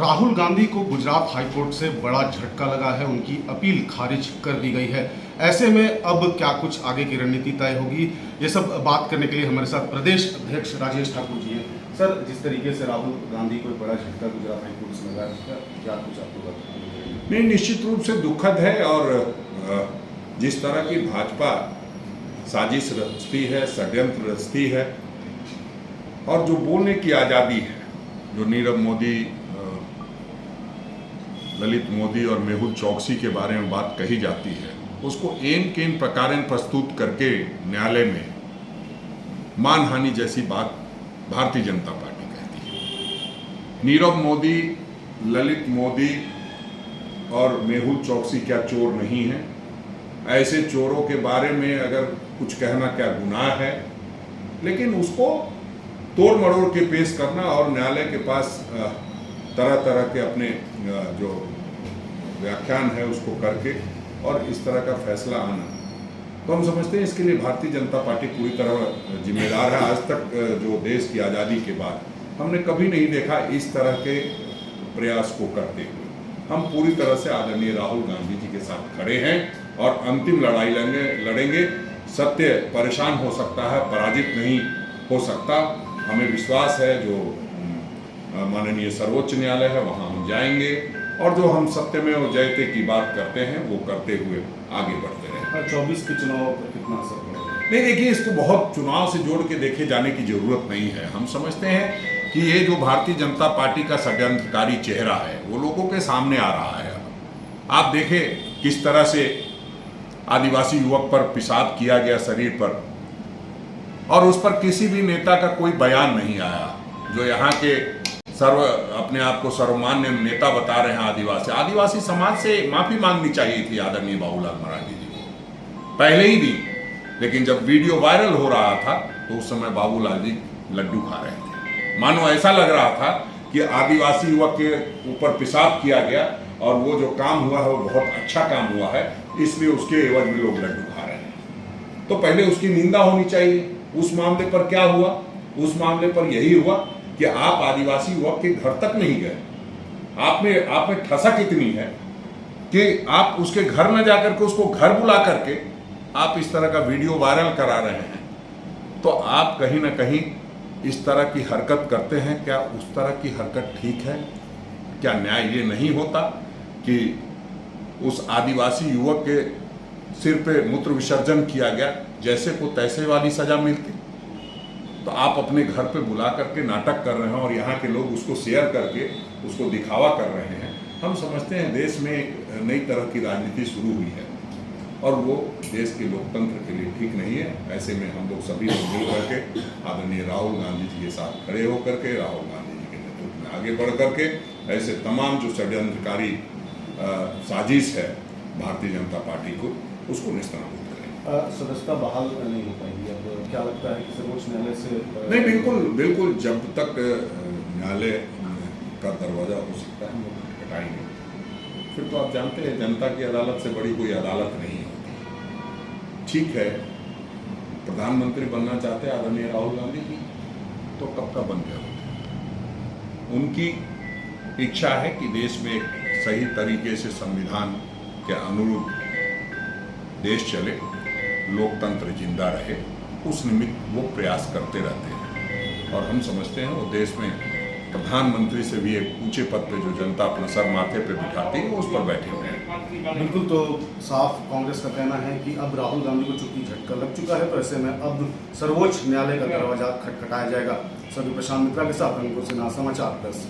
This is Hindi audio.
राहुल गांधी को गुजरात हाईकोर्ट से बड़ा झटका लगा है, उनकी अपील खारिज कर दी गई है। ऐसे में अब क्या कुछ आगे की रणनीति तय होगी, ये सब बात करने के लिए हमारे साथ प्रदेश अध्यक्ष राजेश ठाकुर जी हैं। सर, जिस तरीके से राहुल गांधी को बड़ा झटका गुजरात हाईकोर्ट से लगा है, क्या कुछ आपको बताएंगे? नहीं, निश्चित रूप से दुखद है। और जिस तरह की भाजपा साजिश रचती है, षड्यंत्र रचती है, और जो बोलने की आज़ादी है, जो नीरव मोदी, ललित मोदी और मेहुल चौकसी के बारे में बात कही जाती है, उसको एन केन प्रकार प्रस्तुत करके न्यायालय में मानहानि जैसी बात भारतीय जनता पार्टी कहती है। नीरव मोदी, ललित मोदी और मेहुल चौकसी क्या चोर नहीं है? ऐसे चोरों के बारे में अगर कुछ कहना क्या गुनाह है? लेकिन उसको तोड़ मरोड़ के पेश करना और न्यायालय के पास तरह तरह के अपने जो व्याख्यान है उसको करके और इस तरह का फैसला आना, तो हम समझते हैं इसके लिए भारतीय जनता पार्टी पूरी तरह जिम्मेदार है। आज तक जो देश की आज़ादी के बाद हमने कभी नहीं देखा इस तरह के प्रयास को करते हुए। हम पूरी तरह से आदरणीय राहुल गांधी जी के साथ खड़े हैं और अंतिम लड़ाई लड़ेंगे। सत्य परेशान हो सकता है, पराजित नहीं हो सकता। हमें विश्वास है जो माननीय सर्वोच्च न्यायालय है वहाँ हम जाएंगे और जो हम सत्यमेव जयते की बात करते हैं वो करते हुए आगे बढ़ते रहें। 24 के चुनाव पर कितना असर पड़ेगा? नहीं, देखिए, इसको बहुत चुनाव से जोड़ के देखे जाने की जरूरत नहीं है। हम समझते हैं कि ये जो भारतीय जनता पार्टी का षड्यंत्रकारी चेहरा है वो लोगों के सामने आ रहा है। आप देखें किस तरह से आदिवासी युवक पर पेशाब किया गया शरीर पर, और उस पर किसी भी नेता का कोई बयान नहीं आया। जो यहाँ के अपने आप को सर्वमान्य नेता बता रहे हैं आदिवासी समाज से माफी मांगनी चाहिए थी आदरणीय बाबूलाल मरांडी जी को पहले ही दिन। लेकिन जब वीडियो वायरल हो रहा था तो उस समय बाबूलाल जी लड्डू खा रहे थे। मानो ऐसा लग रहा था कि आदिवासी युवक के ऊपर पेशाब किया गया और वो जो काम हुआ है वो बहुत अच्छा काम हुआ है, इसलिए उसके एवज में लोग लड्डू खा रहे हैं। तो पहले उसकी निंदा होनी चाहिए। उस मामले पर क्या हुआ? उस मामले पर यही हुआ कि आप आदिवासी युवक के घर तक नहीं गए। आप में ठसक इतनी है कि आप उसके घर न जाकर के उसको घर बुला करके आप इस तरह का वीडियो वायरल करा रहे हैं। तो आप कहीं ना कहीं इस तरह की हरकत करते हैं। क्या उस तरह की हरकत ठीक है? क्या न्याय ये नहीं होता कि उस आदिवासी युवक के सिर पे मूत्र विसर्जन किया गया, जैसे को तैसे वाली सजा मिलती? तो आप अपने घर पे बुला करके नाटक कर रहे हैं और यहाँ के लोग उसको शेयर करके उसको दिखावा कर रहे हैं। हम समझते हैं देश में एक नई तरह की राजनीति शुरू हुई है और वो देश के लोकतंत्र के लिए ठीक नहीं है। ऐसे में हम लोग सभी लोग मिल करके आदरणीय राहुल गांधी जी के साथ खड़े होकर के, राहुल गांधी जी के नेतृत्व में आगे बढ़ करके ऐसे तमाम जो षड्यंत्रकारी साजिश है भारतीय जनता पार्टी को, उसको निस्तारित करें। सदस्यता बहाल नहीं हो पाएगी। अब क्या लगता है कि सर्वोच्च न्यायालय से नहीं, बिल्कुल जब तक न्यायालय का दरवाजा हो सकता है हम लोग हटाएंगे। फिर तो आप जानते हैं जनता की अदालत से बड़ी कोई अदालत नहीं होती। ठीक है, प्रधानमंत्री बनना चाहते हैं आदरणीय राहुल गांधी जी, तो कब का बन गए होते। उनकी इच्छा है कि देश में एक सही तरीके से संविधान के अनुरूप देश चले, लोकतंत्र जिंदा रहे। उस निमित्त वो प्रयास करते रहते हैं और हम समझते हैं वो देश में प्रधानमंत्री से भी एक ऊंचे पद पे जो जनता अपना सर माथे पे बिठाती है उस पर बैठे हुए हैं। बिल्कुल, तो साफ कांग्रेस का कहना है कि अब राहुल गांधी को चूंकि झटका लग चुका है, तो ऐसे में अब सर्वोच्च न्यायालय का दरवाजा खटखटाया जाएगा। सभी प्रशांत मित्रा के साथ अंकुर सिन्हा, समाचार प्लस।